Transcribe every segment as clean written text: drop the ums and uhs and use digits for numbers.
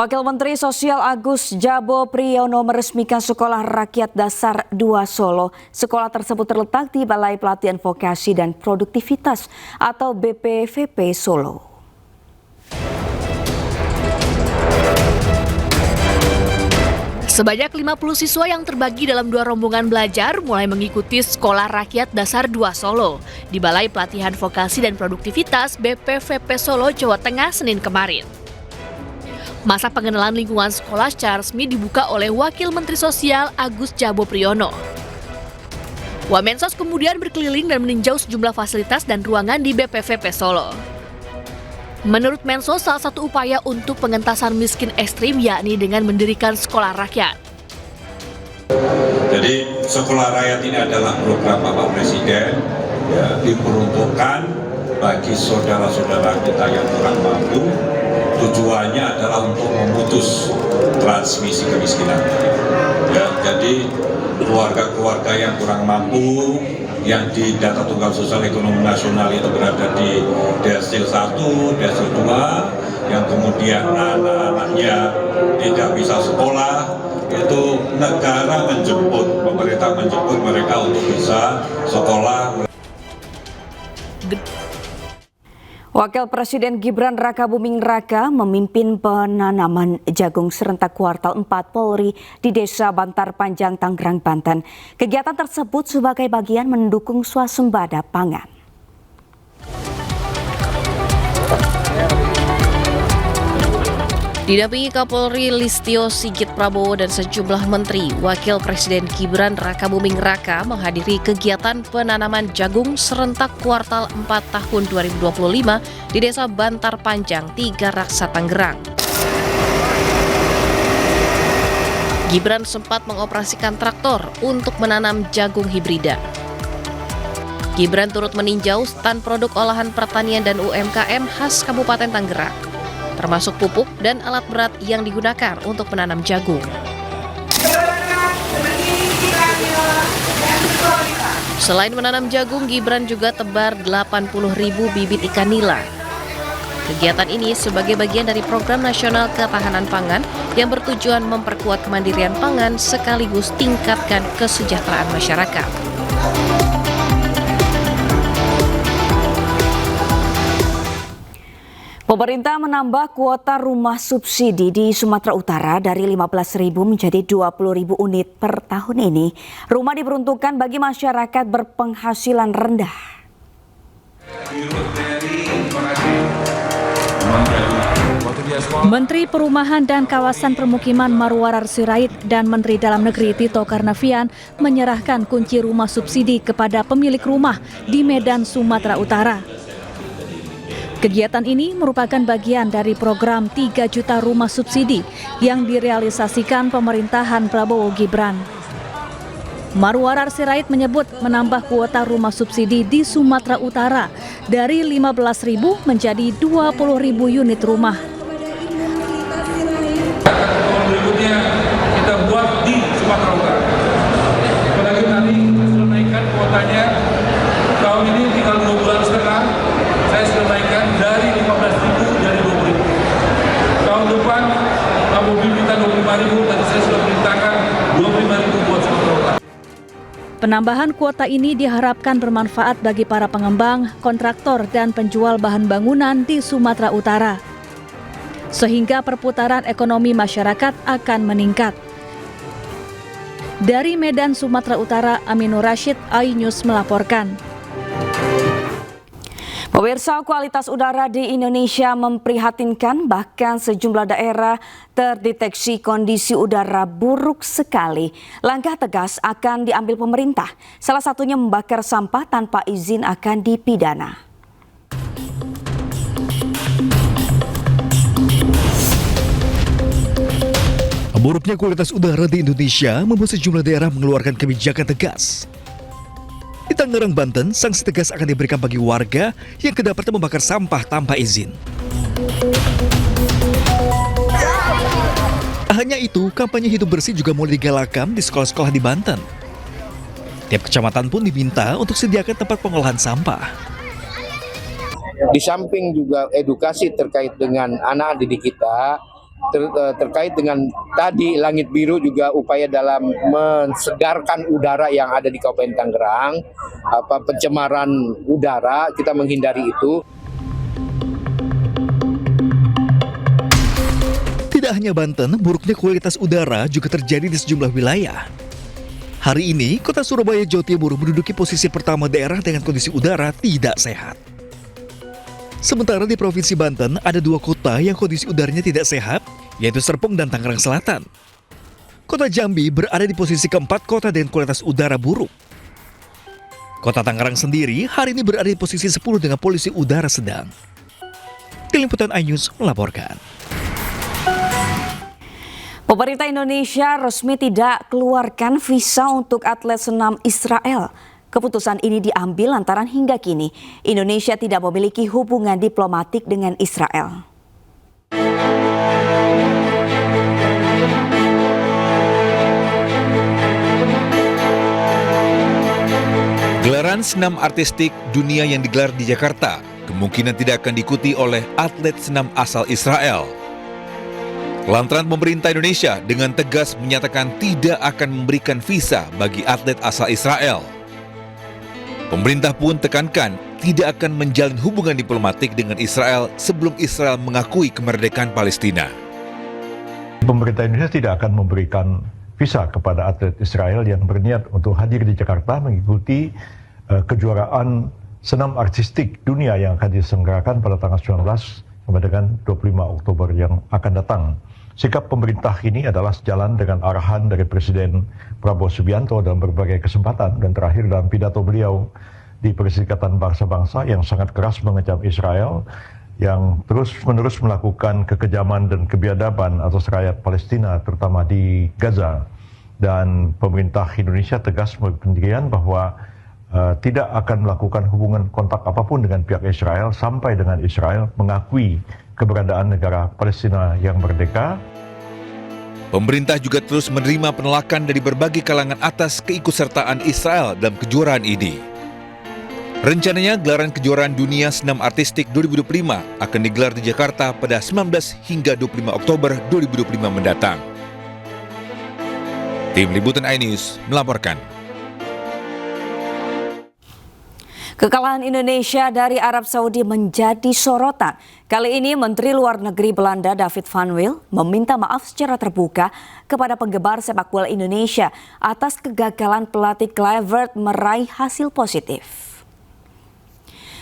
Wakil Menteri Sosial Agus Jabo Priyono meresmikan Sekolah Rakyat Dasar 2 Solo. Sekolah tersebut terletak di Balai Pelatihan Vokasi dan Produktivitas atau BPVP Solo. Sebanyak 50 siswa yang terbagi dalam 2 rombongan belajar mulai mengikuti Sekolah Rakyat Dasar 2 Solo di Balai Pelatihan Vokasi dan Produktivitas BPVP Solo, Jawa Tengah, Senin kemarin. Masa pengenalan lingkungan sekolah secara resmi dibuka oleh Wakil Menteri Sosial Agus Jabo Priyono. Wamensos kemudian berkeliling dan meninjau sejumlah fasilitas dan ruangan di BPVP Solo. Menurut Mensos, salah satu upaya untuk pengentasan miskin ekstrim yakni dengan mendirikan sekolah rakyat. Jadi sekolah rakyat ini adalah program Bapak Presiden, diperuntukkan bagi saudara-saudara kita yang kurang mampu. Tujuannya adalah untuk memutus transmisi kemiskinan. Jadi keluarga-keluarga yang kurang mampu, yang di data tunggal sosial ekonomi nasional itu berada di desil 1, desil 2, yang kemudian anak-anaknya tidak bisa sekolah, itu negara menjemput, pemerintah menjemput mereka untuk bisa sekolah. Wakil Presiden Gibran Rakabuming Raka memimpin penanaman jagung serentak kuartal 4 Polri di Desa Bantar Panjang, Tangerang, Banten. Kegiatan tersebut sebagai bagian mendukung swasembada pangan. Didampingi Kapolri Listio Sigit Prabowo dan sejumlah menteri, Wakil Presiden Gibran Rakabuming Raka menghadiri kegiatan penanaman jagung serentak kuartal 4 tahun 2025 di Desa Bantar Panjang, Tiga Raksa, Tangerang. Gibran sempat mengoperasikan traktor untuk menanam jagung hibrida. Gibran turut meninjau stand produk olahan pertanian dan UMKM khas Kabupaten Tangerang, termasuk pupuk dan alat berat yang digunakan untuk menanam jagung. Selain menanam jagung, Gibran juga tebar 80.000 bibit ikan nila. Kegiatan ini sebagai bagian dari program nasional ketahanan pangan yang bertujuan memperkuat kemandirian pangan sekaligus tingkatkan kesejahteraan masyarakat. Pemerintah menambah kuota rumah subsidi di Sumatera Utara dari 15.000 menjadi 20.000 unit per tahun ini. Rumah diperuntukkan bagi masyarakat berpenghasilan rendah. Menteri Perumahan dan Kawasan Permukiman Marwarar Sirait dan Menteri Dalam Negeri Tito Karnavian menyerahkan kunci rumah subsidi kepada pemilik rumah di Medan, Sumatera Utara. Kegiatan ini merupakan bagian dari program 3 juta rumah subsidi yang direalisasikan pemerintahan Prabowo Gibran. Marwarar Sirait menyebut menambah kuota rumah subsidi di Sumatera Utara dari 15.000 menjadi 20.000 unit rumah. Berikutnya kita buat di Sumatera Utara. Apalagi nanti sudah naikkan kuotanya, tahun ini tinggal 2 bulan setengah. Saya sudah naikkan dari 15.000 jadi 20.000. Tahun depan Abu Bibi minta 25.000, tadi saya sudah perintahkan 25.000 buat Sumatera Utara. Penambahan kuota ini diharapkan bermanfaat bagi para pengembang, kontraktor, dan penjual bahan bangunan di Sumatera Utara, sehingga perputaran ekonomi masyarakat akan meningkat. Dari Medan, Sumatera Utara, Aminur Rashid, iNews melaporkan. Pemirsa, kualitas udara di Indonesia memprihatinkan, bahkan sejumlah daerah terdeteksi kondisi udara buruk sekali. Langkah tegas akan diambil pemerintah, salah satunya membakar sampah tanpa izin akan dipidana. Buruknya kualitas udara di Indonesia membuat sejumlah daerah mengeluarkan kebijakan tegas. Di Tangerang, Banten, sanksi tegas akan diberikan bagi warga yang kedapatan membakar sampah tanpa izin. Tak hanya itu, kampanye hidup bersih juga mulai digalakan di sekolah-sekolah di Banten. Tiap kecamatan pun diminta untuk sediakan tempat pengolahan sampah. Di samping juga edukasi terkait dengan anak didik kita, terkait dengan tadi Langit Biru juga upaya dalam mensegarkan udara yang ada di Kabupaten Tangerang, pencemaran udara kita menghindari itu. Tidak hanya Banten, buruknya kualitas udara juga terjadi di sejumlah wilayah. Hari ini, kota Surabaya, Jawa Timur menduduki posisi pertama daerah dengan kondisi udara tidak sehat. Sementara di Provinsi Banten, ada 2 kota yang kondisi udaranya tidak sehat, yaitu Serpong dan Tangerang Selatan. Kota Jambi berada di posisi keempat kota dengan kualitas udara buruk. Kota Tangerang sendiri hari ini berada di posisi 10 dengan polusi udara sedang. Tim Liputan iNews melaporkan. Pemerintah Indonesia resmi tidak keluarkan visa untuk atlet senam Israel. Keputusan ini diambil lantaran hingga kini Indonesia tidak memiliki hubungan diplomatik dengan Israel. Gelaran senam artistik dunia yang digelar di Jakarta kemungkinan tidak akan diikuti oleh atlet senam asal Israel. Lantaran pemerintah Indonesia dengan tegas menyatakan tidak akan memberikan visa bagi atlet asal Israel. Pemerintah pun tekankan tidak akan menjalin hubungan diplomatik dengan Israel sebelum Israel mengakui kemerdekaan Palestina. Pemerintah Indonesia tidak akan memberikan visa kepada atlet Israel yang berniat untuk hadir di Jakarta mengikuti kejuaraan senam artistik dunia yang akan diselenggarakan pada tanggal 19 sampai dengan 25 Oktober yang akan datang. Sikap pemerintah ini adalah sejalan dengan arahan dari Presiden Prabowo Subianto dalam berbagai kesempatan dan terakhir dalam pidato beliau di Perserikatan Bangsa-Bangsa yang sangat keras mengecam Israel yang terus-menerus melakukan kekejaman dan kebiadaban atas rakyat Palestina terutama di Gaza. Dan pemerintah Indonesia tegas berpendirian bahwa tidak akan melakukan hubungan kontak apapun dengan pihak Israel sampai dengan Israel mengakui keberadaan negara Palestina yang merdeka. Pemerintah juga terus menerima penolakan dari berbagai kalangan atas keikutsertaan Israel dalam kejuaraan ini. Rencananya gelaran kejuaraan dunia senam artistik 2025 akan digelar di Jakarta pada 19 hingga 25 Oktober 2025 mendatang. Tim Liputan iNews melaporkan. Kekalahan Indonesia dari Arab Saudi menjadi sorotan. Kali ini Menteri Luar Negeri Belanda David van Wil meminta maaf secara terbuka kepada penggemar sepak bola Indonesia atas kegagalan pelatih Kluivert meraih hasil positif.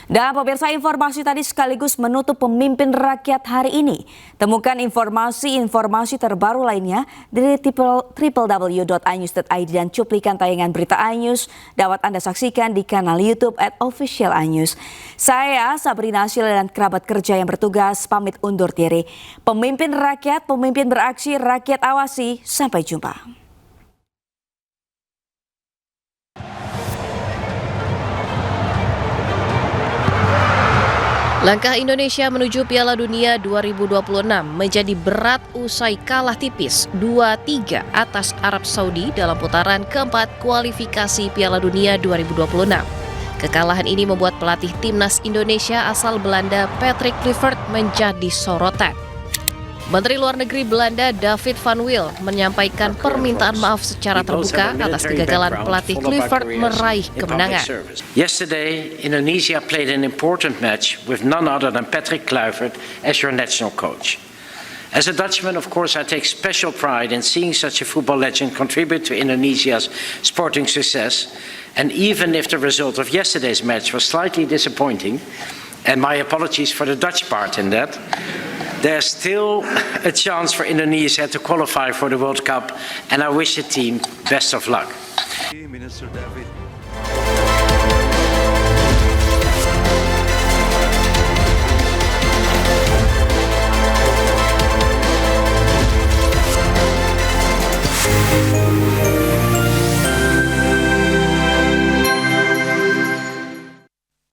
Dan pemirsa, informasi tadi sekaligus menutup Pemimpin Rakyat hari ini. Temukan informasi terbaru lainnya dari www.inews.id dan cuplikan tayangan berita iNews dapat Anda saksikan di kanal YouTube @officialinews. Saya Sabrina Asyil dan kerabat kerja yang bertugas pamit undur diri. Pemimpin Rakyat, pemimpin beraksi, rakyat awasi. Sampai jumpa. Langkah Indonesia menuju Piala Dunia 2026 menjadi berat usai kalah tipis 2-3 atas Arab Saudi dalam putaran keempat kualifikasi Piala Dunia 2026. Kekalahan ini membuat pelatih timnas Indonesia asal Belanda Patrick Kluivert menjadi sorotan. Menteri Luar Negeri Belanda David van Wil menyampaikan permintaan maaf secara terbuka atas kegagalan pelatih Kluivert meraih kemenangan. Yesterday, Indonesia played an important match with none other than Patrick Kluivert as your national coach. As a Dutchman, of course, I take special pride in seeing such a football legend contribute to Indonesia's sporting success. And even if the result of yesterday's match was slightly disappointing, and my apologies for the Dutch part in that, there's still a chance for Indonesia to qualify for the World Cup, and I wish the team best of luck. Minister David